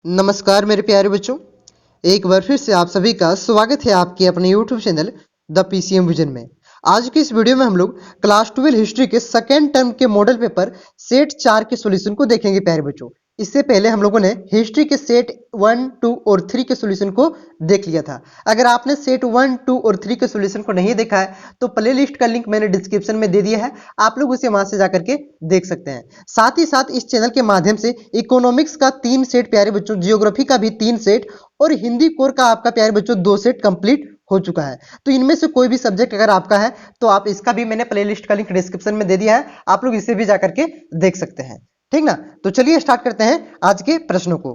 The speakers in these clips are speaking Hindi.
नमस्कार मेरे प्यारे बच्चों, एक बार फिर से आप सभी का स्वागत है आपके अपने YouTube channel the PCM vision में। आज की इस वीडियो में हम लोग क्लास 12 हिस्ट्री के सेकेंड टर्म के मॉडल पेपर सेट 4 के सॉल्यूशन को देखेंगे प्यारे बच्चों। इससे पहले हम लोगों ने हिस्ट्री के सेट 1, 2 और 3 के सॉल्यूशन को देख लिया था। अगर आपने सेट 1, 2 और 3 के सॉल्यूशन को नहीं देखा है तो प्लेलिस्ट का लिंक मैंने डिस्क्रिप्शन में दे दिया है, आप लोग उसे वहां से जाकर के देख सकते हैं। साथ ही साथ इस चैनल के माध्यम से इकोनॉमिक्स का 3 सेट प्यारे बच्चों, जियोग्राफी का भी 3 सेट और हिंदी कोर का आपका प्यारे बच्चों 2 सेट कंप्लीट हो चुका है। तो इनमें से कोई भी सब्जेक्ट अगर आपका है तो आप इसका भी मैंने प्लेलिस्ट का लिंक डिस्क्रिप्शन में दे दिया है, आप लोग इसे भी जाकर के देख सकते हैं, ठीक ना। तो चलिए स्टार्ट करते हैं आज के प्रश्नों को।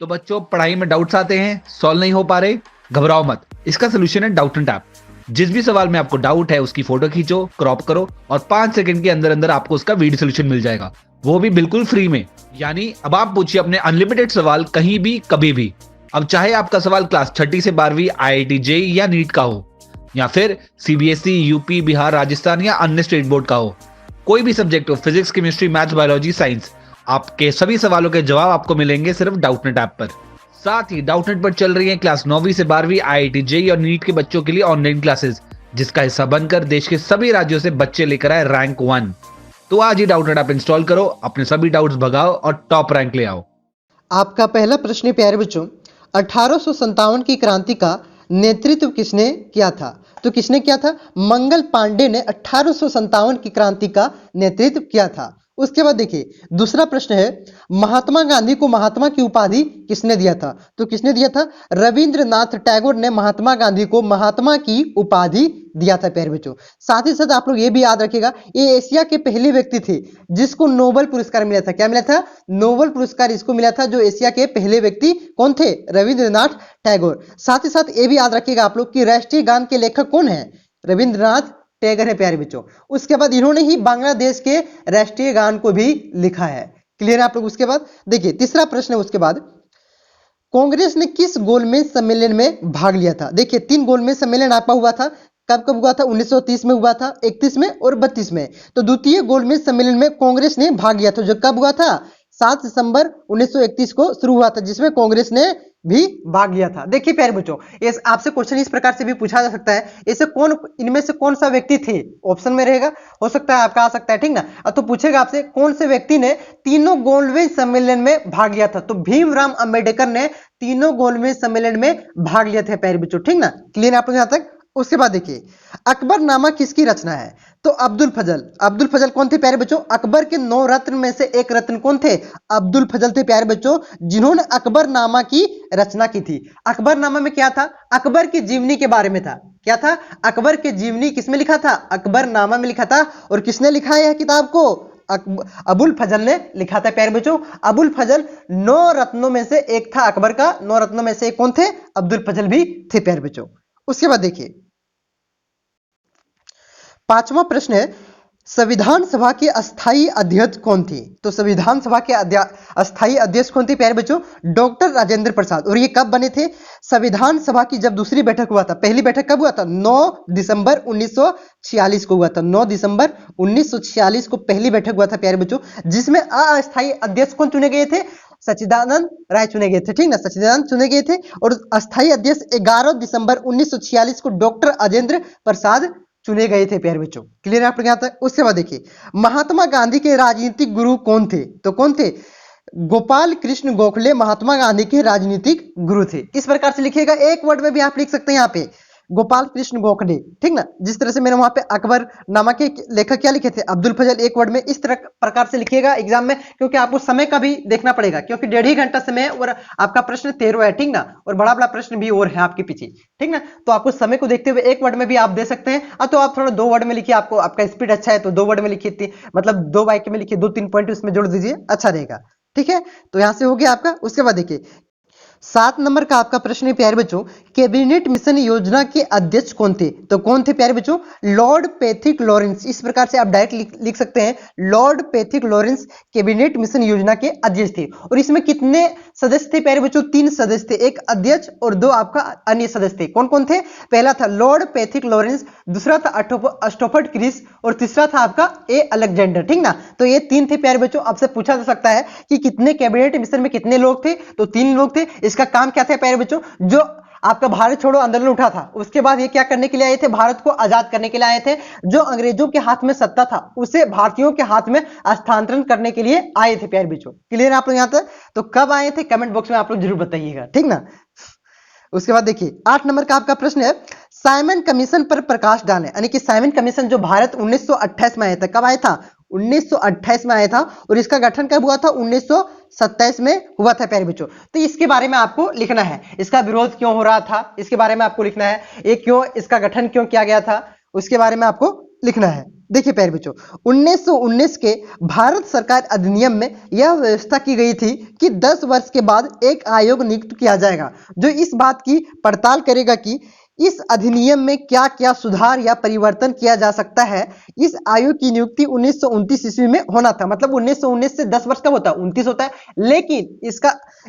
तो बच्चों, पढ़ाई में डाउट्स आते हैं, सॉल्व नहीं हो पा रहे, घबराओ मत। इसका सोल्यूशन है डाउट ऐप। जिस भी सवाल में आपको डाउट है उसकी फोटो खींचो, क्रॉप करो और 5 सेकंड के अंदर अंदर आपको उसका वीडियो सोल्यूशन मिल जाएगा, वो भी बिल्कुल फ्री में। यानी अब आप पूछिए अपने अनलिमिटेड सवाल कहीं भी कभी भी। अब चाहे आपका सवाल क्लास 6 से 12वीं IIT JEE या नीट का हो, या फिर CBSE, यूपी, बिहार, राजस्थान या अन्य स्टेट बोर्ड का हो, कोई भी सब्जेक्ट हो, physics, chemistry, maths, biology, science, आपके सभी सवालों के जवाब आपको मिलेंगे सिर्फ डाउटनेट ऐप पर। साथ ही डाउटनेट पर चल रही है क्लास 9वीं से 12वीं IIT JEE और नीट के बच्चों के लिए ऑनलाइन क्लासेस, जिसका हिस्सा बनकर देश के सभी राज्यों से बच्चे लेकर आए रैंक 1। तो आज ही डाउटनेट ऐप इंस्टॉल करो, अपने सभी डाउट्स भगाओ और टॉप रैंक ले आओ। आपका पहला प्रश्न है प्यारे बच्चों, 1857 की क्रांति का नेतृत्व किसने किया था? तो किसने किया था? मंगल पांडे ने 1857 की क्रांति का नेतृत्व किया था। उसके बाद देखिए दूसरा प्रश्न है, महात्मा गांधी को महात्मा की उपाधि किसने दिया था? तो किसने दिया था? रविंद्रनाथ टैगोर ने महात्मा गांधी को महात्मा की उपाधि दिया था प्यारे बच्चों। साथ ही साथ आप लोग ये भी याद रखिएगा, ये एशिया के पहले व्यक्ति थे जिसको नोबेल पुरस्कार मिला था। क्या मिला था? नोबेल पुरस्कार इसको मिला था, जो एशिया के पहले व्यक्ति कौन थे? रविंद्रनाथ टैगोर। साथ ही साथ ये भी याद रखिएगा आप लोग कि राष्ट्रीय गान के लेखक कौन है? रविंद्रनाथ टैगोर है प्यारे बच्चों। उसके बाद इन्होंने ही बांग्लादेश के राष्ट्रीय गान को भी लिखा है। क्लियर है आप लोग? उसके बाद देखिए तीसरा प्रश्न है, उसके बाद कांग्रेस ने किस गोलमेज सम्मेलन में भाग लिया था? देखिए 3 गोलमेज सम्मेलन आपका हुआ था। कब कब हुआ था? 1930 में हुआ था, 31 में और 32 में। तो द्वितीय गोलमेज सम्मेलन में कांग्रेस ने भाग लिया था, जो कब हुआ था? 7 दिसंबर 1931 को शुरू हुआ था, जिसमें कांग्रेस ने भी भाग लिया था। देखिए प्यारे बच्चों, इस आपसे क्वेश्चन इस प्रकार से भी पूछा जा सकता है, इसे कौन, इनमें से कौन सा व्यक्ति थे? ऑप्शन में रहेगा, हो सकता है आपका आ सकता है, ठीक ना। तो पूछेगा आपसे कौन से व्यक्ति ने तीनों गोलमेज सम्मेलन में भाग लिया था? तो भीमराव अंबेडकर ने तीनों गोलमेज सम्मेलन में भाग लिया था प्यारे बच्चों, ठीक ना। क्लियर है आप लोग यहां तक? उसके बाद देखिए अकबरनामा किसकी रचना है? तो अब्दुल फजल। अब्दुल फजल कौन थे प्यारे बच्चों? अकबर के 9 रत्न में से एक रत्न कौन थे? अब्दुल फजल थे प्यारे बच्चों, जिन्होंने अकबरनामा की रचना की थी। अकबरनामा में क्या था? अकबर की जीवनी के बारे में था। क्या था? अकबर की जीवनी किसमें लिखा था? अकबरनामा में लिखा था। और किसने लिखा है यह किताब को? अबुल फजल ने लिखा था प्यारे बच्चों। अबुल फजल 9 रत्नों में से एक था अकबर का, 9 रत्नों में से एक कौन थे? अब्दुल फजल भी थे प्यारे बच्चों। उसके बाद देखिए 5वां प्रश्न है, संविधान सभा के अस्थायी अध्यक्ष कौन थे? तो संविधान सभा के अस्थायी अध्यक्ष कौन थे प्यारे बच्चों? डॉक्टर राजेंद्र प्रसाद। और ये कब बने थे? संविधान सभा की जब दूसरी बैठक हुआ था, पहली बैठक कब हुआ था? 9 दिसंबर 1946 को हुआ था। 9 दिसंबर 1946 को पहली बैठक हुआ था प्यारे बच्चों, जिसमें अस्थायी अध्यक्ष कौन चुने गए थे? सच्चिदानंद राय चुने गए थे, ठीक ना, सच्चिदानंद चुने गए थे। और अस्थायी अध्यक्ष 11 दिसंबर 1946 को डॉक्टर राजेंद्र प्रसाद चुने गए थे प्यारे बच्चों। क्लियर है आप लोग यहां तक? उसके बाद देखिए महात्मा गांधी के राजनीतिक गुरु कौन थे? तो कौन थे? गोपाल कृष्ण गोखले महात्मा गांधी के राजनीतिक गुरु थे। इस प्रकार से लिखिएगा, एक वर्ड में भी आप लिख सकते हैं यहाँ पे गोपाल कृष्ण गोखले, ठीक ना। जिस तरह से मैंने वहां पे अकबर नामा के लेखक क्या लिखे थे? अब्दुल फजल, एक वर्ड में इस तरह प्रकार से लिखिएगा एग्जाम में, क्योंकि आपको समय का भी देखना पड़ेगा, क्योंकि 1.5 घंटा समय है और आपका प्रश्न 13 है, ठीक ना। और बड़ा बड़ा प्रश्न भी और है आपके पीछे, ठीक ना। तो आपको समय को देखते हुए एक वर्ड में भी आप दे सकते हैं, तो आप थोड़ा 2 वर्ड में लिखिए। आपको आपका स्पीड अच्छा है तो 2 वर्ड में लिखिए, मतलब 2 वाक्य में लिखिए, 2-3 पॉइंट उसमें जोड़ दीजिए, अच्छा रहेगा, ठीक है। तो यहां से हो गया आपका। उसके बाद देखिए 7 नंबर का आपका प्रश्न है प्यारे बच्चों, कैबिनेट मिशन योजना के अध्यक्ष कौन थे? तो कौन थे प्यारे बच्चों? Lord Pethick Lawrence. इस प्रकार से आप डायरेक्ट लिख सकते हैं, Lord Pethick Lawrence cabinet mission योजना के अध्यक्ष थे। और इसमें कितने सदस्य थे प्यारे बच्चों? 3 सदस्य थे, एक अध्यक्ष और 2 आपका अन्य सदस्य थे। कौन कौन थे? पहला था लॉर्ड पैथिक लॉरेंस, दूसरा था अस्टोफर्ड क्रिस और तीसरा था आपका ए अलेक्जेंडर। ठीक ना, तो ये 3 थे प्यारे बच्चों। आपसे पूछा जा सकता है कि कितने कैबिनेट मिशन में कितने लोग थे? तो 3 लोग थे। इसका काम क्या था प्यारे बच्चों? जो आपका भारत छोड़ो आंदोलन उठा था, उसके बाद ये क्या करने के लिए आए थे? भारत को आजाद करने के लिए आए थे। जो अंग्रेजों के हाथ में सत्ता था उसे भारतीयों के हाथ में हस्तांतरण करने के लिए आए थे प्यारे बच्चों। क्लियर है आप लोग यहां तक? तो कब आए थे कमेंट बॉक्स में आप लोग जरूर बताइएगा, ठीक ना। उसके बाद देखिए 8 नंबर का आपका प्रश्न है, साइमन कमीशन पर प्रकाश डालें। यानी कि साइमन कमीशन जो भारत 1928 में आया था, कब आया था? 1928 में आया था। और इसका गठन कब हुआ था? 1927 में हुआ था प्यारे बच्चों। तो इसके बारे में आपको लिखना है, इसका विरोध क्यों हो रहा था, इसके बारे में आपको लिखना है, ये क्यों, इसका गठन क्यों किया गया था, उसके बारे में आपको लिखना है। देखिए प्यारे बच्चों, 1919 के भारत सरकार अधिनियम में यह व्यवस्था की गई थी कि 10 वर्ष के बाद एक आयोग नियुक्त किया जाएगा जो इस बात की पड़ताल करेगा कि इस अधिनियम में क्या क्या सुधार या परिवर्तन किया जा सकता है। इस आयोग की नियुक्ति 1929 ईस्वी में होना था। मतलब 1919 से 10 वर्ष कब होता है? 29 होता है। लेकिन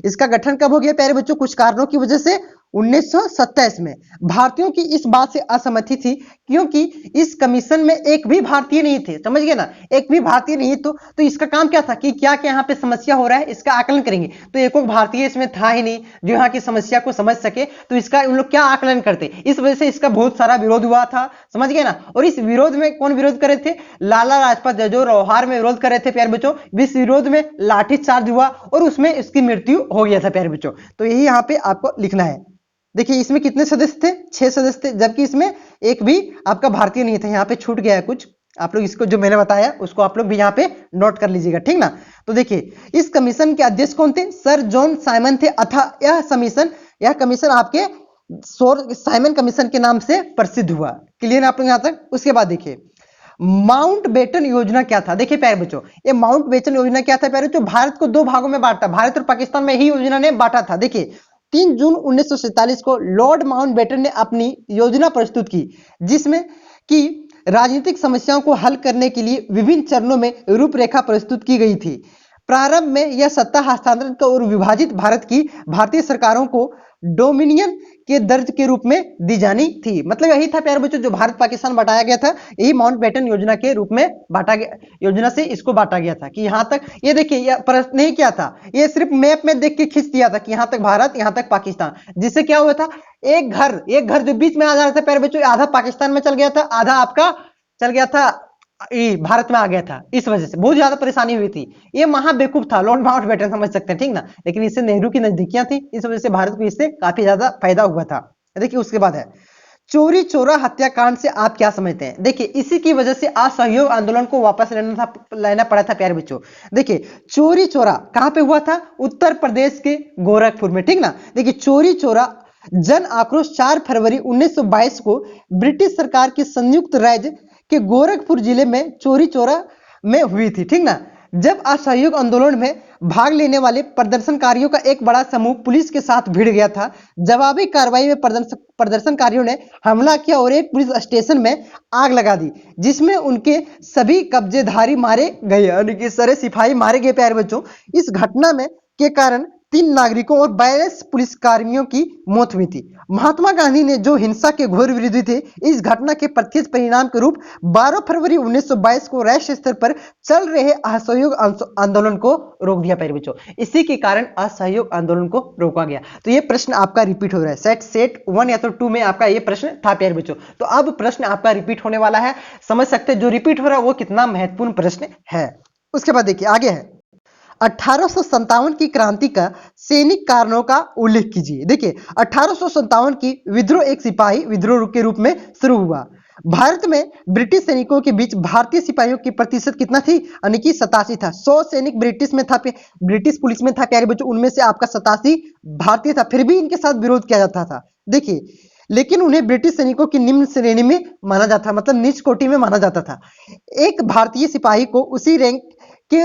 इसका गठन कब हो गया प्यारे बच्चों? कुछ कारणों की वजह से 1927 में। भारतीयों की इस बात से असहमति थी क्योंकि इस कमीशन में एक भी भारतीय नहीं थे। समझ गए ना, एक भी भारतीय नहीं। तो इसका काम क्या था कि क्या क्या यहाँ पे समस्या हो रहा है इसका आकलन करेंगे। तो एक भारतीय इसमें था ही नहीं जो यहाँ की समस्या को समझ सके, तो इसका उन लोग क्या आकलन करते। इस वजह से इसका बहुत सारा विरोध हुआ था, समझ गए ना। और इस विरोध में कौन विरोध कर रहे थे? लाला लाजपत राय जो लोहार में विरोध कर रहे थे प्यारे बच्चों। इस विरोध में लाठीचार्ज हुआ और उसमें इसकी मृत्यु हो गया था प्यारे बच्चों। तो यही यहाँ पे आपको लिखना है। देखिए इसमें कितने सदस्य थे? 6 सदस्य थे, जबकि इसमें एक भी आपका भारतीय नहीं था। यहाँ पे छूट गया है कुछ, आप लोग इसको जो मैंने बताया उसको आप लोग भी यहाँ पे नोट कर लीजिएगा, ठीक ना। तो देखिए इस कमीशन के अध्यक्ष कौन थे? सर जॉन साइमन थे। अतः यह कमीशन आपके साइमन कमीशन के नाम से प्रसिद्ध हुआ। क्लियर आप लोग यहाँ तक? उसके बाद देखिए माउंट बेटन योजना क्या था? देखिए प्यारे बच्चों, ये माउंट बेटन योजना क्या था प्यारे बच्चों? भारत को 2 भागों में बांटा, भारत और पाकिस्तान में ही योजना ने बांटा था। देखिए 3 जून 1947 को लॉर्ड माउंटबेटन ने अपनी योजना प्रस्तुत की, जिसमें कि राजनीतिक समस्याओं को हल करने के लिए विभिन्न चरणों में रूपरेखा प्रस्तुत की गई थी। प्रारंभ में यह सत्ता हस्तांतरण और विभाजित भारत की भारतीय सरकारों को डोमिनियन के दर्ज के रूप में दी जानी थी। मतलब यही था प्यारे बच्चों, जो भारत पाकिस्तान बांटाया गया था, यही माउंटबेटन योजना के रूप में बांटा गया, योजना से इसको बांटा गया था कि यहां तक। ये देखिए यह प्रश्न नहीं किया था, ये सिर्फ मैप में देख के खींच दिया था कि यहां तक भारत, यहां तक पाकिस्तान। जिससे क्या हुआ था, एक घर जो बीच में आ जा रहा था प्यारे बच्चों, आधा पाकिस्तान में चल गया था, आधा आपका चल गया था भारत में आ गया था। इस वजह से बहुत ज्यादा परेशानी हुई थी। ये महाबेवकूफ था लॉर्ड माउंटबेटन, समझ सकते हैं, ठीक ना। लेकिन इससे नेहरू की नजदीकियां थी, इस वजह से भारत को इससे काफी ज्यादा फायदा हुआ था। देखिए उसके बाद है चोरी चोरा हत्याकांड से आप क्या समझते हैं? देखिए इसी की वजह से असहयोग आंदोलन को वापस लेना पड़ा था प्यारे बच्चों। देखिए चोरी चोरा कहां पे हुआ था? उत्तर प्रदेश के गोरखपुर में, ठीक ना। देखिए चोरी चोरा जन आक्रोश 4 फरवरी 1922 को ब्रिटिश सरकार के संयुक्त राज्य के गोरखपुर जिले में चोरी चोरा में हुई थी, ठीक ना। जब असहयोग आंदोलन में भाग लेने वाले प्रदर्शनकारियों का एक बड़ा समूह पुलिस के साथ भिड़ गया था। जवाबी कार्रवाई में प्रदर्शनकारियों ने हमला किया और एक पुलिस स्टेशन में आग लगा दी, जिसमें उनके सभी कब्जेधारी मारे गए, यानी कि सारे सिपाही मारे गए प्यारे बच्चों। इस घटना में के कारण 3 नागरिकों और 22 पुलिसकर्मियों की मौत हुई थी। महात्मा गांधी ने जो हिंसा के घोर विरोधी थे, इस घटना के प्रत्यक्ष परिणाम के रूप 12 फरवरी 1922 को राष्ट्रीय स्तर पर चल रहे असहयोग आंदोलन को रोक दिया प्यारे बच्चों। इसी के कारण असहयोग आंदोलन को रोका गया। तो ये प्रश्न आपका रिपीट हो रहा है, सेट 1 या तो 2 में आपका ये प्रश्न था प्यारे बच्चों। तो अब प्रश्न आपका रिपीट होने वाला है, समझ सकते हैं जो रिपीट हो रहा है वो कितना महत्वपूर्ण प्रश्न है। उसके बाद देखिए आगे है 1857 की क्रांति का सैनिक कारणों का उल्लेख कीजिए। देखिए 1857 की विद्रोह एक सिपाही विद्रोह के रूप में शुरू हुआ। भारत में ब्रिटिश सैनिकों के बीच भारतीय सिपाहियों की प्रतिशत कितना थी? यानी कि 87 था। 100 सैनिक ब्रिटिश में था, ब्रिटिश पुलिस में था प्यारे बच्चों, उनमें से आपका 87 भारतीय था। फिर भी इनके साथ विरोध किया जाता था। देखिए लेकिन उन्हें ब्रिटिश सैनिकों की निम्न श्रेणी में माना जाता, मतलब नीच कोटि में माना जाता था। एक भारतीय सिपाही को उसी रैंक कि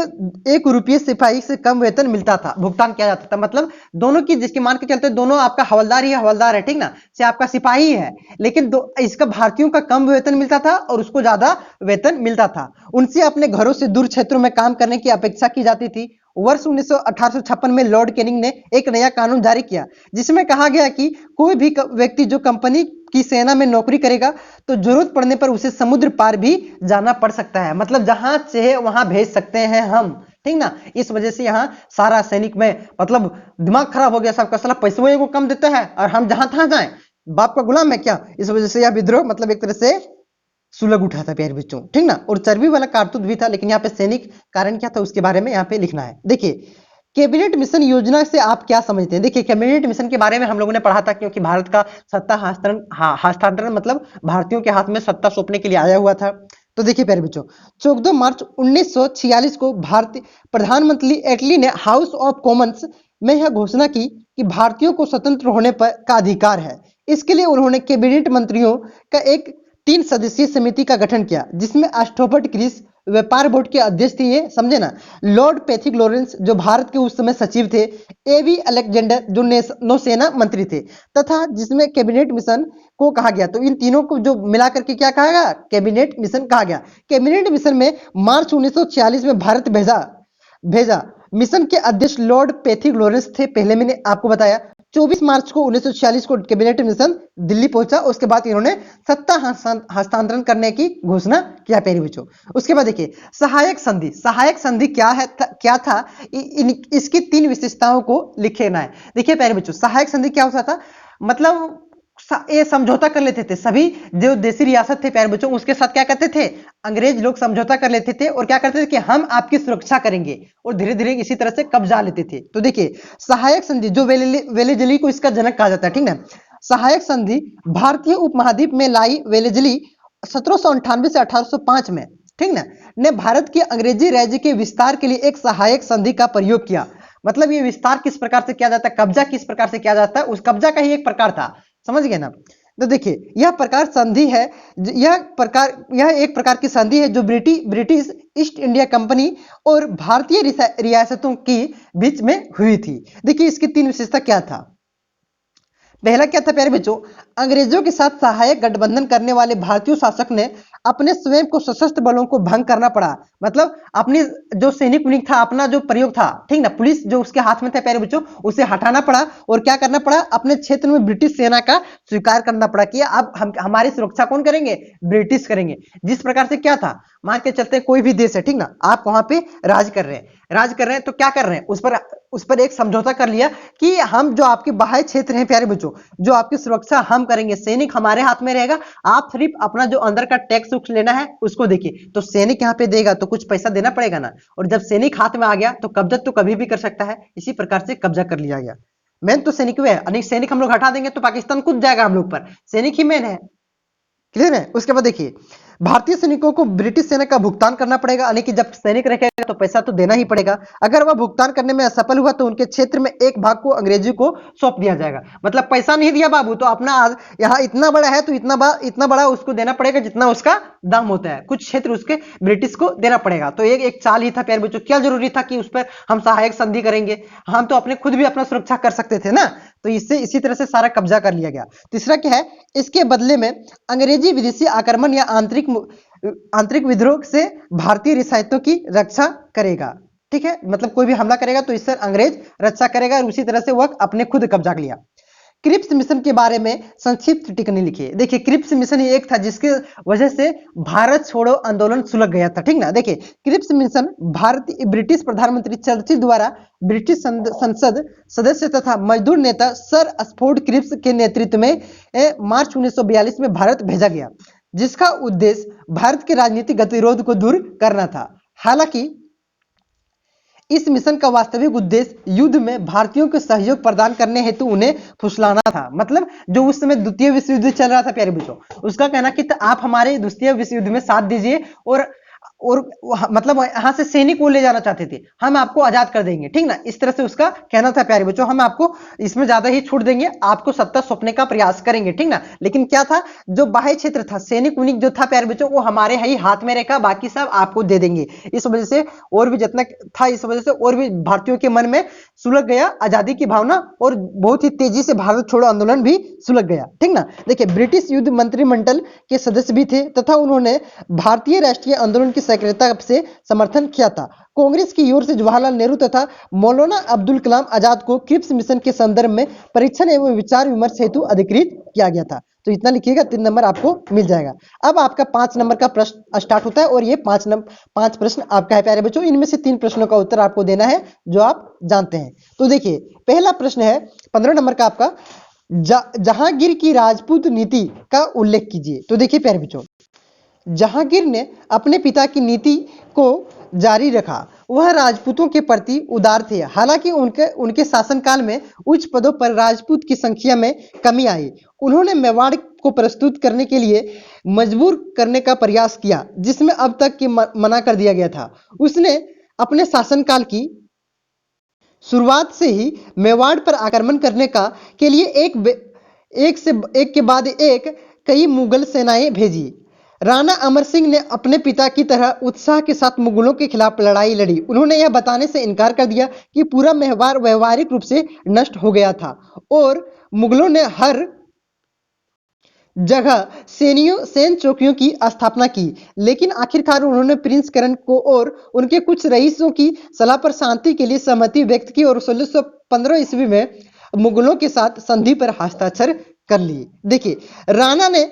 1 रुपये सिपाही से कम वेतन मिलता था, भुगतान किया जाता था। मतलब दोनों की, जिसके मान के चलते दोनों आपका हवलदार ही हवलदार है, ठीक ना, से आपका सिपाही ही है, लेकिन इसका भारतीयों का कम वेतन मिलता था और उसको ज्यादा वेतन मिलता था। उनसे अपने घरों से दूर क्षेत्रों में काम करने की अपेक्षा की जाती थी। वर्ष 1856 में लॉर्ड कैनिंग ने एक नया कानून जारी किया, जिसमें कहा गया कि कोई भी व्यक्ति जो कंपनी की सेना में नौकरी करेगा तो जरूरत पड़ने पर उसे समुद्र पार भी जाना पड़ सकता है। मतलब जहां चाहे वहां भेज सकते हैं हम, ठीक ना। इस वजह से यहाँ सारा सैनिक में मतलब दिमाग खराब हो गया सबका, साला पैसे को कम देता है और हम जहां तहां जाए, बाप का गुलाम है क्या। इस वजह से यह विद्रोह मतलब एक तरह से सुलग उठा था प्यारे बच्चों, ठीक ना। और चर्बी वाला कारतूस भी था, लेकिन यहाँ पे सैनिक कारण क्या था उसके बारे में यहाँ पे लिखना है। देखिए कैबिनेट मिशन योजना से आप क्या समझते हैं। देखिए कैबिनेट मिशन के बारे में हम लोगों ने पढ़ा था, क्योंकि भारत का सत्ता हस्तांतरण मतलब भारतीयों के हाथ में सत्ता सौंपने के लिए आया हुआ था। तो देखिए प्यारे बच्चों, 14 मार्च 1946 को भारतीय प्रधानमंत्री एटली ने हाउस ऑफ कॉमन्स में यह घोषणा की कि भारतीयों को स्वतंत्र होने पर का अधिकार है। इसके लिए उन्होंने कैबिनेट मंत्रियों का एक 3 सदस्यीय समिति का गठन किया, जिसमें एस्टोबर्ट क्रिस व्यापार बोर्ड के अध्यक्ष थे, ये समझे ना, लॉर्ड पैथिक लॉरेंस जो भारत के उस समय सचिव थे, एवी अलेक्जेंडर जो नौसेना मंत्री थे, तथा जिसमें कैबिनेट मिशन को कहा गया। तो इन तीनों को जो मिलाकर के क्या कहा गया, कैबिनेट मिशन कहा गया। कैबिनेट मिशन में मार्च 1946 में भारत भेजा मिशन के अध्यक्ष लॉर्ड पैथिक लॉरेंस थे, पहले मैंने आपको बताया। 24 मार्च को 1946 को कैबिनेट मिशन दिल्ली पहुंचा। उसके बाद इन्होंने सत्ता हस्तांतरण करने की घोषणा किया प्यारे बच्चों। उसके बाद देखिए सहायक संधि क्या था, इसकी 3 विशेषताओं को लिखना है। देखिए प्यारे बच्चों, सहायक संधि क्या होता था, मतलब ये समझौता कर लेते थे सभी जो देशी रियासत थे प्यारे बच्चों, उसके साथ क्या करते थे, अंग्रेज लोग समझौता कर लेते थे और क्या करते थे कि हम आपकी सुरक्षा करेंगे, और धीरे धीरे इसी तरह से कब्जा लेते थे। तो देखिए सहायक संधि जो वेलेजली को इसका जनक कहा जाता है, ठीक ना। सहायक संधि भारतीय उपमहाद्वीप में लाई वेलेजली 1798 से 1805 में, ठीक ना, ने भारत के अंग्रेजी राज्य के विस्तार के लिए एक सहायक संधि का प्रयोग किया। मतलब ये विस्तार किस प्रकार से किया जाता है, कब्जा किस प्रकार से किया जाता है, उस कब्जा का ही एक प्रकार था, समझ गए ना। तो देखिए यह प्रकार संधि है, यह एक प्रकार की संधि है जो ब्रिटिश ईस्ट इंडिया कंपनी और भारतीय रियासतों के बीच में हुई थी। देखिए इसकी 3 विशेषता क्या था। पहला क्या था प्यारे बच्चों, अंग्रेजों के साथ सहायक गठबंधन करने वाले भारतीय शासक ने अपने स्वयं को सशस्त्र बलों को भंग करना पड़ा। मतलब अपनी जो सैनिक था, अपना जो प्रयोग था, ठीक ना, पुलिस जो उसके हाथ में था प्यारे बच्चों, उसे हटाना पड़ा और क्या करना पड़ा, अपने क्षेत्र में ब्रिटिश सेना का स्वीकार करना पड़ा कि अब हमारी सुरक्षा कौन करेंगे, ब्रिटिश करेंगे। जिस प्रकार से क्या था, मान के चलते कोई भी देश है, ठीक ना, आप वहां पे राज कर रहे हैं तो क्या कर रहे हैं, उस पर एक समझौता कर लिया कि हम जो आपके बाह्य क्षेत्र हैं प्यारे बच्चों, जो आपकी सुरक्षा हम करेंगे, सैनिक हमारे हाथ में रहेगा, आप सिर्फ अपना जो अंदर का टैक्स लेना है उसको देखिए। तो सैनिक यहाँ पे देगा तो कुछ पैसा देना पड़ेगा ना, और जब सैनिक हाथ में आ गया तो कब्जा तो कभी भी कर सकता है। इसी प्रकार से कब्जा कर लिया गया। मेन तो सैनिक है, अनेक सैनिक हम लोग हटा देंगे तो पाकिस्तान कूद जाएगा हम लोग पर, सैनिक ही मेन है, क्लियर है। उसके बाद देखिए भारतीय सैनिकों को ब्रिटिश सेना का भुगतान करना पड़ेगा, यानी कि जब सैनिक रहेगा तो पैसा तो देना ही पड़ेगा। अगर वह भुगतान करने में असफल हुआ तो उनके क्षेत्र में एक भाग को अंग्रेजी को सौंप दिया जाएगा। मतलब पैसा नहीं दिया बाबू तो अपना यहाँ इतना बड़ा है तो इतना बड़ा उसको देना पड़ेगा जितना उसका दाम होता है, कुछ क्षेत्र उसके ब्रिटिश को देना पड़ेगा। तो एक चाल ही था प्यारे बच्चों। क्या जरूरी था कि उस पर हम सहायक संधि करेंगे, हम तो अपने खुद भी अपना सुरक्षा कर सकते थे ना। तो इससे इसी तरह से सारा कब्जा कर लिया गया। तीसरा क्या है, इसके बदले में अंग्रेजी विदेशी आक्रमण या आंतरिक विद्रोह से भारतीय रियासतों की रक्षा करेगा, ठीक है। मतलब कोई भी हमला करेगा तो इससे अंग्रेज रक्षा करेगा और उसी तरह से वह अपने खुद कब्जा कर लिया। क्रिप्स मिशन के बारे में संक्षिप्त टिप्पणी लिखिए। देखिए क्रिप्स मिशन ही एक था जिसके वजह से भारत छोड़ो आंदोलन सुलग गया था, ठीक ना। देखिए क्रिप्स मिशन भारतीय ब्रिटिश प्रधानमंत्री चर्चिल द्वारा ब्रिटिश संसद सदस्य तथा मजदूर नेता सर स्फोर्ड क्रिप्स के नेतृत्व में मार्च 1942 में भारत भेजा गया, जिसका उद्देश्य भारत के राजनीतिक गतिरोध को दूर करना था। हालांकि इस मिशन का वास्तविक उद्देश्य युद्ध में भारतीयों को सहयोग प्रदान करने हेतु उन्हें फुसलाना था। मतलब जो उस समय द्वितीय विश्व युद्ध चल रहा था प्यारे बच्चों, उसका कहना कि आप हमारे द्वितीय विश्व युद्ध में साथ दीजिए और और मतलब यहाँ से सैनिक वो ले जाना चाहते थे, हम आपको आजाद कर देंगे, ठीक ना, इस तरह से उसका कहना था प्यारे बच्चों, हम आपको इसमें ज्यादा ही छूट देंगे, आपको सत्ता सौंपने का प्रयास करेंगे, ठीक ना। लेकिन क्या था, जो बाह्य क्षेत्र था, सैनिक उनिक जो था प्यारे बच्चों, वो हमारे ही हाथ में रहेगा, बाकी सब आपको दे देंगे। इस वजह से और भी जितना था, इस वजह से और भी भारतीयों के मन में सुलग गया आजादी की भावना, और बहुत ही तेजी से भारत छोड़ो आंदोलन भी सुलग गया, ठीक ना। देखिए, ब्रिटिश युद्ध मंत्रिमंडल के सदस्य भी थे तथा उन्होंने भारतीय राष्ट्रीय आंदोलन की सक्रियता से समर्थन किया था। कांग्रेस की ओर से जवाहरलाल नेहरू तथा मौलाना अब्दुल कलाम आजाद को क्रिप्स मिशन के संदर्भ में परीक्षण एवं विचार विमर्श हेतु अधिकृत किया गया था। तो इतना लिखिएगा, 3 नंबर आपको मिल जाएगा। अब आपका 5 नंबर का प्रश्न स्टार्ट होता है, और ये 5 प्रश्न आपका है प्यारे बच्चों। इनमें से 3 प्रश्नों का उत्तर आपको देना है जो आप जानते हैं। तो देखिए, पहला प्रश्न है 15 नंबर का आपका, जहांगीर की राजपूत नीति का उल्लेख कीजिए। तो देखिए प्यारे बच्चों, जहांगीर ने अपने पिता की नीति को जारी रखा। वह राजपूतों के प्रति उदार थे, हालांकि उनके शासनकाल में उच्च पदों पर राजपूत की संख्या में कमी आई। उन्होंने मेवाड़ को प्रस्तुत करने के लिए मजबूर करने का प्रयास किया, जिसमें अब तक की मना कर दिया गया था। उसने अपने शासनकाल की शुरुआत से ही मेवाड़ पर आक्रमण करने के लिए एक के बाद एक कई मुगल सेनाएं भेजी। राणा अमर सिंह ने अपने पिता की तरह उत्साह के साथ मुगलों के खिलाफ लड़ाई लड़ी। उन्होंने यह बताने से इनकार कर दिया कि पूरा मेवाड़ व्यवहारिक रूप से नष्ट हो गया था, और मुगलों ने हर जगह सेन चौकियों की स्थापना की। लेकिन आखिरकार उन्होंने प्रिंस करण को और उनके कुछ रईसों की सलाह पर शांति के लिए सहमति व्यक्त की, और 1615 ईस्वी में मुगलों के साथ संधि पर हस्ताक्षर कर लिए। देखिए, राणा ने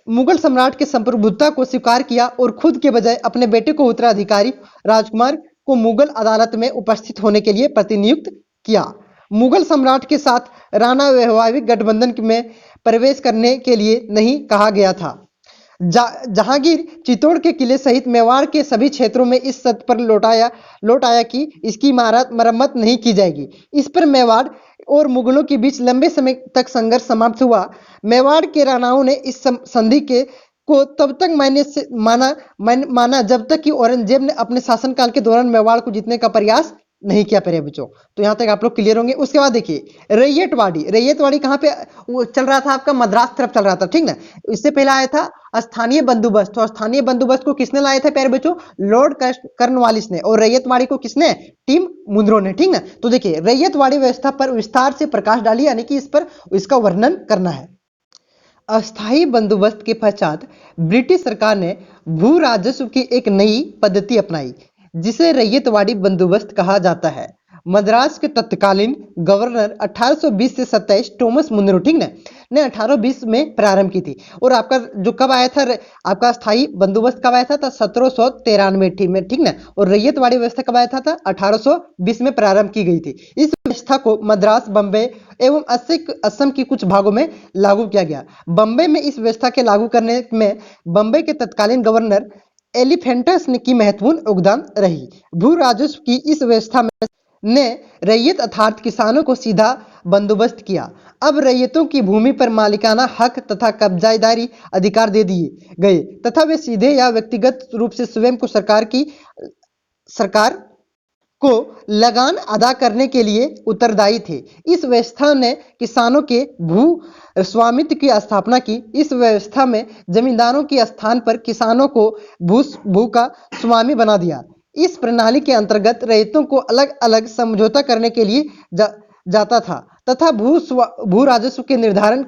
मुगल सम्राट के संप्रभुता को स्वीकार किया और खुद के बजाय अपने बेटे को उत्तराधिकारी राजकुमार को मुगल अदालत में उपस्थित होने के लिए प्रतिनियुक्त किया। मुगल सम्राट के साथ राणा वैवाहिक गठबंधन में प्रवेश करने के लिए नहीं कहा गया था। जहांगीर चित्तौड़ के किले सहित मेवाड़ के सभी क्षेत्रों में इस सत्य पर लौट आया कि इसकी मरम्मत नहीं की जाएगी। इस पर मेवाड़ और मुगलों के बीच लंबे समय तक संघर्ष समाप्त हुआ। मेवाड़ के राणाओं ने इस संधि को तब तक माना जब तक कि औरंगजेब ने अपने शासनकाल के दौरान मेवाड़ को जीतने का प्रयास नहीं किया प्यारे बच्चों। तो यहाँ तक आप लोग क्लियर होंगे। उसके बाद देखिए, रैयतवाड़ी कहाँ पे वो चल रहा था, आपका मद्रास तरफ चल रहा था, ठीक ना। इससे पहले आया था स्थानीय बंदोबस्त। तो स्थानीय बंदोबस्त को किसने लाया था प्यारे बच्चों? लॉर्ड कर्नवालिस ने। और रैयतवाड़ी को किसने? टीम मुनरो ने, ठीक ना। तो देखिए, रैयतवाड़ी व्यवस्था पर विस्तार से प्रकाश डालिए, यानी कि इस पर इसका वर्णन करना है। अस्थायी बंदोबस्त के पश्चात ब्रिटिश सरकार ने भू राजस्व की एक नई पद्धति अपनाई, जिसे रैयतवाड़ी बंदोबस्त कहा जाता है। मद्रास के तत्कालीन गवर्नर 1820 से 27 टॉमस मुनरो, ठीक ना, ने 1820 में प्रारंभ की थी। और आपका जो कब आया था, आपका स्थायी बंदोबस्त कब आया था? 1793 में, ठीक ना। और रैयतवाड़ी व्यवस्था कब आया था? 1820 में प्रारंभ की गई थी। इस व्यवस्था को मद्रास, बम्बई एवं असम की कुछ भागों में लागू किया गया। बम्बई में इस व्यवस्था के लागू करने में बम्बई के तत्कालीन गवर्नर एलिफेंटस की महत्वपूर्ण योगदान रही। भू राजस्व की इस व्यवस्था में ने रैयत अर्थात किसानों को सीधा बंदोबस्त किया। अब रैयतों की भूमि पर मालिकाना हक तथा कब्जादारी अधिकार दे दिए गए तथा वे सीधे या व्यक्तिगत रूप से स्वयं को सरकार को लगान अदा करने के लिए उत्तरदायी थे। इस व्यवस्था ने किसानों के भू स्वामित्व की स्थापना की। इस व्यवस्था में जमींदारों के स्थान पर किसानों को भू का स्वामी बना दिया। इस प्रणाली के अंतर्गत रैयतों को अलग अलग समझौता करने के लिए जाता था तथा भू राजस्व के निर्धारण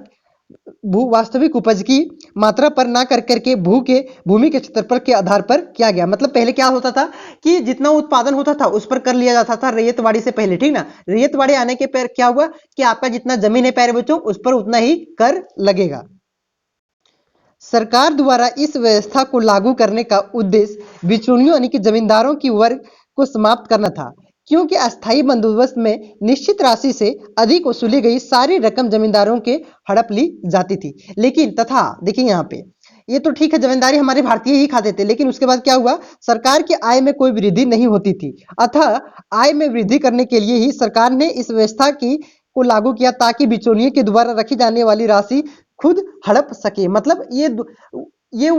भू वास्तविक उपज की मात्रा पर ना कर करके भूमि के क्षेत्रफल के आधार पर किया गया। मतलब पहले क्या होता था कि जितना उत्पादन होता था उस पर कर लिया जाता था रैयतवाड़ी से पहले, ठीक ना। रैयतवाड़ी आने के पर क्या हुआ कि आपका जितना जमीन है प्यारे बच्चों, उस पर उतना ही कर लगेगा। सरकार द्वारा इस व्यवस्था को लागू करने का उद्देश्य बिचौलियों यानी कि जमींदारों की वर्ग को समाप्त करना था, क्योंकि अस्थायी बंदोबस्त में निश्चित राशि से अधिक वसूली गई सारी रकम जमींदारों के हड़प ली जाती थी। लेकिन देखिए यहाँ पे ये तो ठीक है, जमींदारी हमारे भारतीय ही खाते थे, लेकिन उसके बाद क्या हुआ, सरकार की आय में कोई वृद्धि नहीं होती थी। अतः आय में वृद्धि करने के लिए ही सरकार ने इस व्यवस्था को लागू किया ताकि बिचौलियों के द्वारा रखी जाने वाली राशि खुद हड़प सके। मतलब ये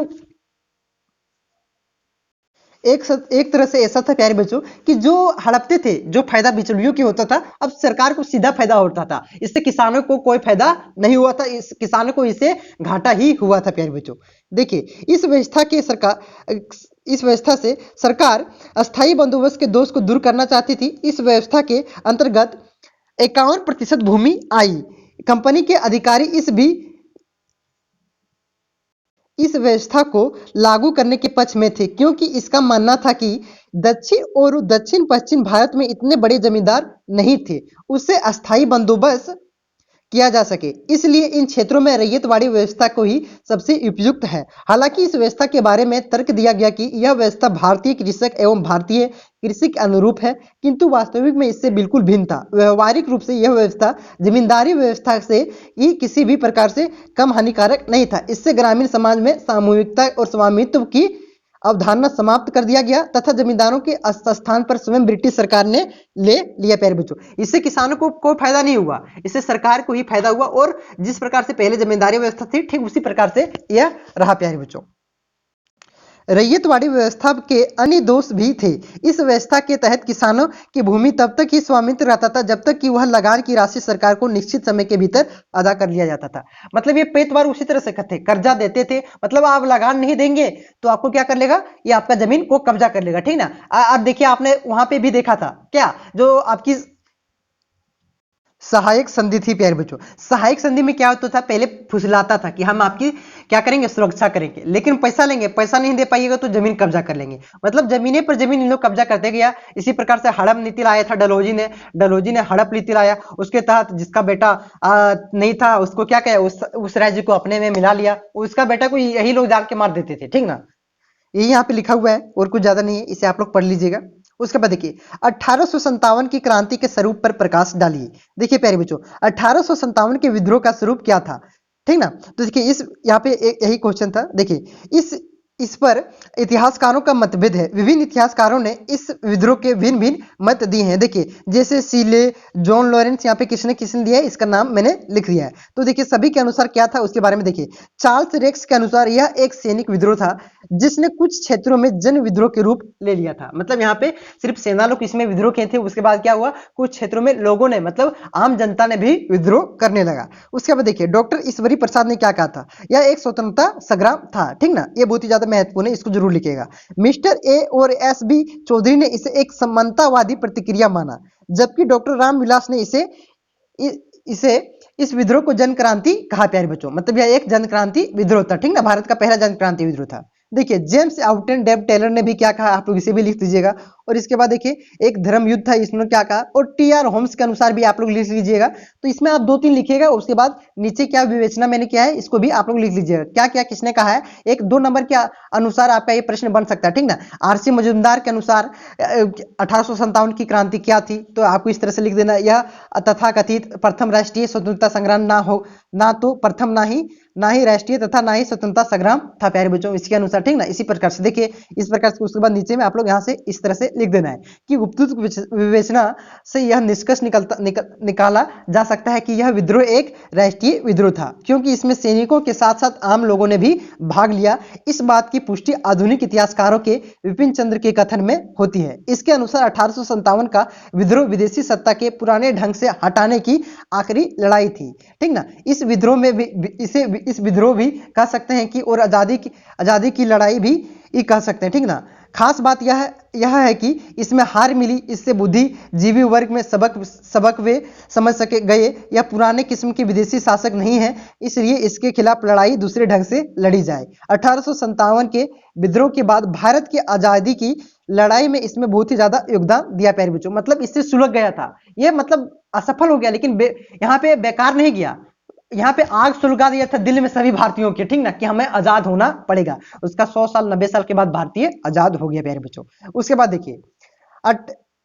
एक तरह से ऐसा था प्यारे बच्चों कि जो हड़पते थे, जो फायदा बिचौलियों की होता था, अब सरकार को सीधा फायदा होता था। इससे किसानों को कोई फायदा नहीं हुआ था, इस किसानों को इससे घाटा ही हुआ था प्यारे बच्चों। देखिए इस व्यवस्था से सरकार अस्थायी बंदोबस्त के दोष को दूर करना चाहती थी। इस व्यवस्था के अंतर्गत 51% भूमि आई। कंपनी के अधिकारी इस व्यवस्था को लागू करने के पक्ष में थे, क्योंकि इसका मानना था कि दक्षिण पश्चिम भारत में इतने बड़े जमींदार नहीं थे, उससे अस्थायी बंदोबस्त किया जा सके, इसलिए इन क्षेत्रों में रैयतवाड़ी व्यवस्था को ही सबसे उपयुक्त है। हालांकि इस व्यवस्था के बारे में तर्क दिया गया कि यह व्यवस्था भारतीय कृषक एवं भारतीय कृषि के अनुरूप है, किंतु वास्तविक में इससे बिल्कुल भिन्न था। व्यवहारिक रूप से यह व्यवस्था जमींदारी व्यवस्था से ही किसी भी प्रकार से कम हानिकारक नहीं था। इससे ग्रामीण समाज में सामूहिकता और स्वामित्व की अवधारणा समाप्त कर दिया गया तथा जमींदारों के स्थान पर स्वयं ब्रिटिश सरकार ने ले लिया प्यारे बच्चों। इससे किसानों को कोई फायदा नहीं हुआ, इससे सरकार को ही फायदा हुआ और जिस प्रकार से पहले जमींदारी व्यवस्था थी ठीक उसी प्रकार से यह रहा प्यारे बच्चों। रैयतवाड़ी व्यवस्था के अन्य दोष भी थे। इस व्यवस्था के तहत किसानों की भूमि तब तक ही स्वामित्व रहता था जब तक कि वह लगान की राशि सरकार को निश्चित समय के भीतर अदा कर लिया जाता था। मतलब ये पेटवार उसी तरह से करते, कर्जा देते थे, मतलब आप लगान नहीं देंगे तो आपको क्या कर लेगा, ये आपका जमीन को कब्जा कर लेगा, ठीक ना। अब देखिए आपने वहां पे भी देखा था क्या, जो आपकी सहायक संधि थी प्यारे बच्चों। सहायक संधि में क्या होता था, पहले फुसलाता था कि हम आपकी क्या करेंगे, सुरक्षा करेंगे, लेकिन पैसा लेंगे, पैसा नहीं दे पाइएगा तो जमीन कब्जा कर लेंगे। मतलब जमीने पर जमीन इन लोग कब्जा करते गया। इसी प्रकार से हड़प नीति लाया था डलहौजी ने हड़प नीति लाया। उसके तहत जिसका बेटा नहीं था उसको क्या कहे, उस राज्य को अपने में मिला लिया, उसका बेटा को यही लोग जाके मार देते थे, ठीक ना। ये यहाँ पे लिखा हुआ है और कुछ ज्यादा नहीं है, इसे आप लोग पढ़ लीजिएगा। उसके बाद देखिए 1857 की क्रांति के स्वरूप पर प्रकाश डालिए। देखिए प्यारे बच्चों 1857 के विद्रोह का स्वरूप क्या था, ठीक ना। तो देखिए इस यहाँ पे यही क्वेश्चन था। देखिए इस पर इतिहासकारों का मतभेद है। विभिन्न इतिहासकारों ने इस विद्रोह के भिन्न भिन्न मत दिए हैं। देखिए जैसे सीले, जॉन लॉरेंस, यहाँ पे किसने दिया है इसका नाम मैंने लिख दिया है। तो देखिए सभी के अनुसार क्या था उसके बारे में देखिए। चार्ल्स रेक्स के अनुसार यह एक सैनिक विद्रोह था जिसने कुछ क्षेत्रों में जन विद्रोह के रूप ले लिया था। मतलब यहाँ पे सिर्फ सेना लोग इसमें विद्रोह किए थे, उसके बाद क्या हुआ, कुछ क्षेत्रों में लोगों ने मतलब आम जनता ने भी विद्रोह करने लगा। उसके बाद देखिए डॉक्टर ईश्वरी प्रसाद ने क्या कहा था, यह एक स्वतंत्रता संग्राम था, ठीक ना। ये बहुत ही ज्यादा महत्वपूर्ण है, इसको जरूर लिखिएगा। मिस्टर ए और एस बी चौधरी ने इसे एक समानतावादी प्रतिक्रिया माना, जबकि डॉक्टर रामविलास ने इसे इस विद्रोह को जन क्रांति कहा प्यारे बच्चों। मतलब यह एक जन क्रांति विद्रोह था, ठीक ना, भारत का पहला जन क्रांति विद्रोह था। देखिए जेम्स आउटन डेव टेलर ने भी क्या कहा, आप लोग इसे भी लिख दीजिएगा। और इसके बाद देखिए एक धर्म युद्ध था, इसमें क्या कहा, और टी.आर. होम्स के अनुसार भी आप लोग लिख लीजिएगा। तो इसमें आप 2-3 लिखिएगा, उसके बाद नीचे क्या विवेचना मैंने किया है इसको भी आप लोग लिख लीजिएगा, क्या क्या किसने कहा है। 1-2 नंबर के अनुसार आपका ये प्रश्न बन सकता है, ठीक ना। आर.सी. मजूमदार के अनुसार 1857 की क्रांति क्या थी, तो आपको इस तरह से लिख देना, यह तथाकथित प्रथम राष्ट्रीय स्वतंत्रता संग्राम ना तो प्रथम ना ही राष्ट्रीय तथा ना ही स्वतंत्रता संग्राम था प्यारे बच्चों, इसके अनुसार, ठीक ना। इसी प्रकार से देखिए इस प्रकार से उसके बाद नीचे में आप लोग यहाँ से इस तरह से लिख देना है कि उपयुक्त विवेचना से यह निष्कर्ष निकाला जा सकता है कि यह विद्रोह एक राष्ट्रीय विद्रोह था, क्योंकि इसमें सैनिकों के साथ साथ आम लोगों ने भी भाग लिया। इस बात की पुष्टि आधुनिक इतिहासकारों के विपिन चंद्र के कथन में होती है। इसके अनुसार 1857 का विद्रोह विदेशी सत्ता के पुराने ढंग से हटाने की आखिरी लड़ाई थी, ठीक ना। इस विद्रोह में भी इस विद्रोह भी कह सकते हैं कि और आजादी की लड़ाई भी कह सकते हैं, ठीक ना। खास बात यह है कि इसमें हार मिली, इससे बुद्धिजीवी वर्ग में सबक वे समझ सके गए यह पुराने किस्म के विदेशी शासक नहीं है, इसलिए इसके खिलाफ लड़ाई दूसरे ढंग से लड़ी जाए। 1857 के विद्रोह के बाद भारत की आजादी की लड़ाई में इसमें बहुत ही ज्यादा योगदान दिया प्यारे बच्चों। मतलब इससे सुलग गया था, यह मतलब असफल हो गया, लेकिन यहाँ पे बेकार नहीं गया, यहाँ पे आग सुलगा दिया था दिल में सभी भारतीयों के, ठीक ना, कि हमें आजाद होना पड़ेगा। उसका 100 साल 90 साल के बाद भारतीय आजाद हो गया प्यारे बच्चों। उसके बाद देखिए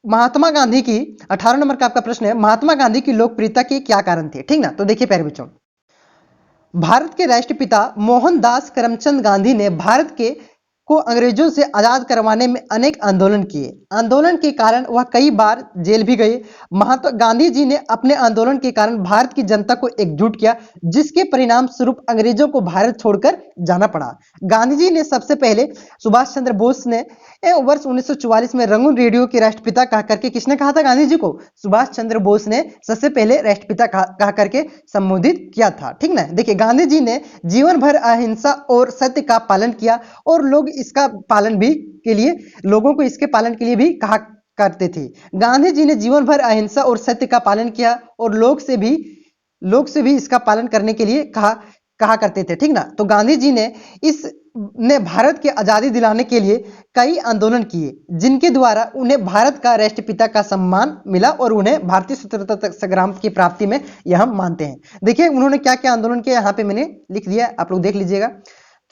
महात्मा गांधी की 18 नंबर का आपका प्रश्न है, महात्मा गांधी की लोकप्रियता के क्या कारण थे, ठीक ना। तो देखिए प्यारे बच्चों भारत के राष्ट्रपिता मोहनदास करमचंद गांधी ने भारत के को अंग्रेजों से आजाद करवाने में अनेक आंदोलन किए। आंदोलन के कारण वह कई बार जेल भी गए। महात्मा गांधी जी ने अपने आंदोलन के कारण भारत की जनता को एकजुट किया, जिसके परिणाम स्वरूप अंग्रेजों को भारत छोड़कर जाना पड़ा। गांधी जी ने सबसे पहले सुभाष चंद्र बोस ने वर्ष 1944 में रंगून रेडियो के राष्ट्रपिता कहा करके, किसने कहा था गांधी जी को? सुभाष चंद्र बोस ने सबसे पहले राष्ट्रपिता कहा करके संबोधित किया था। ठीक ना। देखिए, गांधी जी ने जीवन भर अहिंसा और सत्य का पालन किया और लोग इसका पालन भी के लिए लोगों को इसके पालन के लिए भी कहा करते थे। गांधी जी ने जीवन भर अहिंसा और सत्य का पालन किया और लोग से भी इसका पालन करने के लिए कहा करते थे। ठीक ना। तो गांधी जी ने भारत की आजादी दिलाने के लिए कई आंदोलन किए, जिनके द्वारा उन्हें भारत का राष्ट्रपिता का सम्मान मिला और उन्हें भारतीय स्वतंत्रता संग्राम की प्राप्ति में यह हम मानते हैं। देखिए, उन्होंने क्या क्या आंदोलन किया, यहाँ पे मैंने लिख दिया, आप लोग देख लीजिएगा।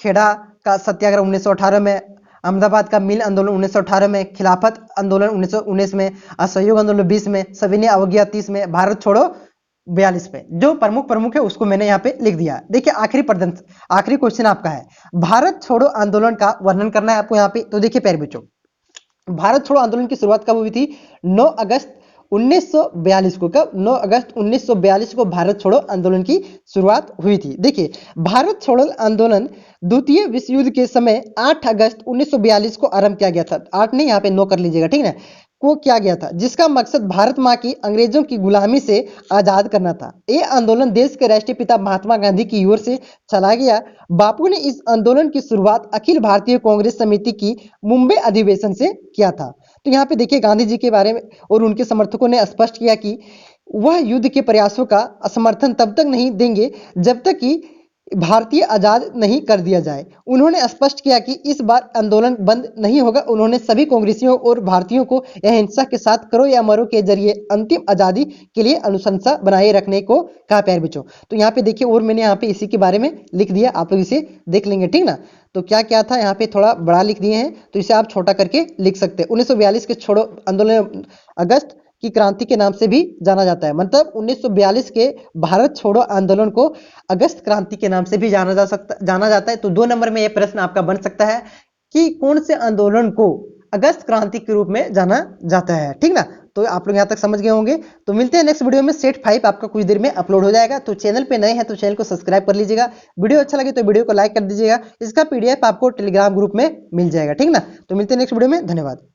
खेड़ा का सत्याग्रह 1918 में, अहमदाबाद का मिल आंदोलन 1918 में, खिलाफत आंदोलन 1919 में, असहयोग आंदोलन 20 में, सविनय अवज्ञा 30 में, भारत छोड़ो 42 में। जो प्रमुख है उसको मैंने यहाँ पे लिख दिया। देखिए, आखिरी क्वेश्चन आपका है, भारत छोड़ो आंदोलन का वर्णन करना है आपको यहाँ पे। तो देखिए प्यारे बच्चों, भारत छोड़ो आंदोलन की शुरुआत कब हुई थी? 9 अगस्त 1942 को। कब? 9 अगस्त 1942 को भारत छोड़ो आंदोलन की शुरुआत हुई थी। देखिए, भारत छोड़ो आंदोलन द्वितीय विश्व युद्ध के समय 8 अगस्त 1942 को आरंभ किया गया था। 8 नहीं, यहाँ पे 9 कर लीजिएगा। ठीक है, को किया गया था, जिसका मकसद भारत माँ की अंग्रेजों की गुलामी से आजाद करना था। यह आंदोलन देश के राष्ट्रीय पिता महात्मा गांधी की ओर से चला गया। बापू ने इस आंदोलन की शुरुआत अखिल भारतीय कांग्रेस समिति की मुंबई अधिवेशन से किया था। तो यहाँ पे देखिए, गांधी जी के बारे में और उनके समर्थकों ने स्पष्ट किया कि वह युद्ध के प्रयासों का समर्थन तब तक नहीं देंगे जब तक कि भारतीय आजाद नहीं कर दिया जाए। उन्होंने स्पष्ट किया कि इस बार आंदोलन बंद नहीं होगा। उन्होंने सभी कांग्रेसियों और भारतीयों को अहिंसा के साथ करो या मरो के जरिए अंतिम आजादी के लिए अनुशंसा बनाए रखने को कहा। प्यारे बच्चों, तो यहाँ पे देखिए, और मैंने यहाँ पे इसी के बारे में लिख दिया, आप लोग इसे देख लेंगे। ठीक ना। तो क्या क्या था यहाँ पे थोड़ा बड़ा लिख दिए हैं, तो इसे आप छोटा करके लिख सकते हैं। 1942 के छोड़ो आंदोलन अगस्त की क्रांति के नाम से भी जाना जाता है। मतलब 1942 के भारत छोड़ो आंदोलन को अगस्त क्रांति के नाम से भी जाना जाता है। तो 2 नंबर में यह प्रश्न आपका बन सकता है कि कौन से आंदोलन को अगस्त क्रांति के रूप में जाना जाता है। ठीक ना। तो आप लोग यहाँ तक समझ गए होंगे। तो मिलते हैं नेक्स्ट वीडियो में। सेट 5 आपका कुछ देर में अपलोड हो जाएगा। तो चैनल पे नए हैं तो चैनल को सब्सक्राइब कर लीजिएगा। वीडियो अच्छा लगे तो वीडियो को लाइक कर दीजिएगा। इसका PDF आपको टेलीग्राम ग्रुप में मिल जाएगा। ठीक ना। तो मिलते हैं नेक्स्ट वीडियो में। धन्यवाद।